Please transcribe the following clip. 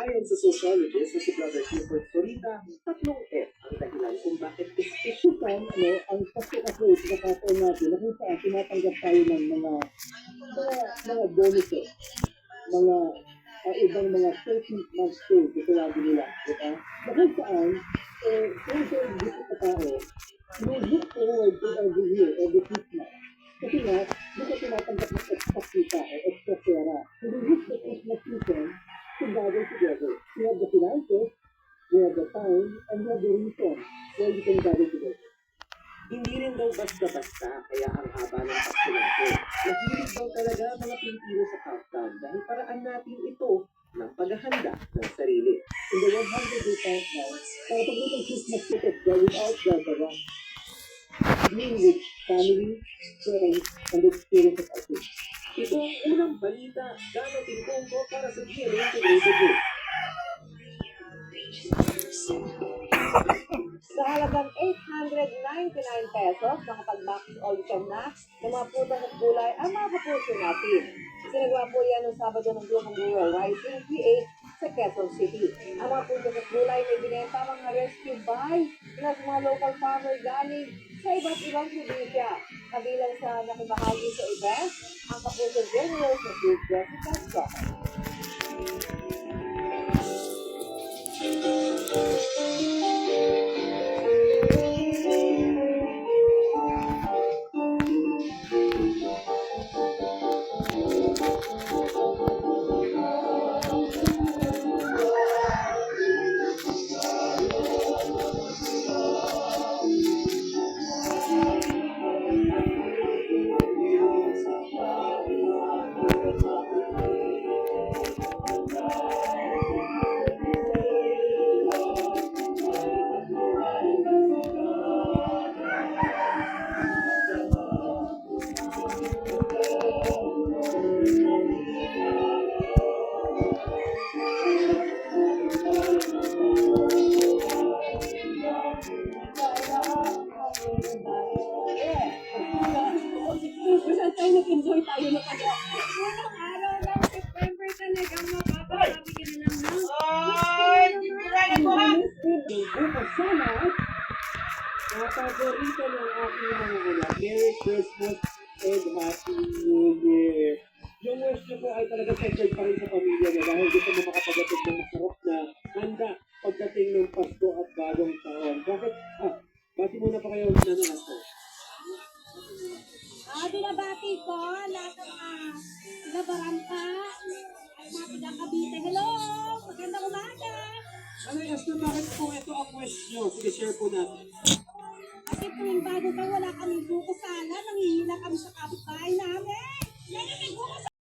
Ayon sa sociologist na si Brother Clifford Sorita, tatlong F ang dahilan kung bakit Isang, ang pagkakasal sa kapatid natin, na kung saan tinatanggap tayo ng mga bonuses, mga ibang mga 13-month pay, ito lagi nila, di ba? Na kung saan, kung gusto sa tao, you look forward to every year, every Christmas. Kasi nga, di ka tinatanggap ng extra kita o extra pera. So we use the Christmas season to gather together. We have the finances, we have the time, and we have the reason where we can gather together. Hindi rin daw basta-basta kaya ang haba ng Pasko natin. Nahilig daw talaga ang mga Pilipino sa countdown dahil paraan natin ito ng paghahanda ng sarili. In the 100-day countdown, para pag-ibig Christmas ticket, without the rush. Being with family, friends, and the experience of our kids. Ito ang unang balita gano'n tinungko para sa GMA Integrated Group. Sa halagang 899 pesos, nakapag-box all you can na ng mga prutas at gulay ang mga kapuso natin. Sinagawa po yan noong Sabado ng Grupong Rural Rising PH sa Quezon City. Ang mga prutas at gulay may binenta mga rescue buy na sa mga local farmer galing sa iba't ibang probinsya. Kabilang sa nakibahagi sa event, ang kapuso general sa Group Jessica Scott. Nag-enjoy tayo na kaya. Unang araw ng September talaga mapapasabi ka na lang ng Bukas sana, paborito ng aking mga ulat. Merry Christmas and Happy New Year. Yung wish niyo po ay talaga centered pa rin sa pamilya niyo dahil gusto mo makapagatot ng masarap na handa pagdating ng Pasko at bagong taon. Bakit? Bati muna pa kayo na naman. binabati ko lahat ng mga labarangka at mga taga-Cavite. Hello! Magandang umaga! Ano yung Esther, bakit po ito ang wish niyo? Sige, share po natin. Kasi tuwing bago tayo, wala kaming buko sana. Nangihila kami sa kapit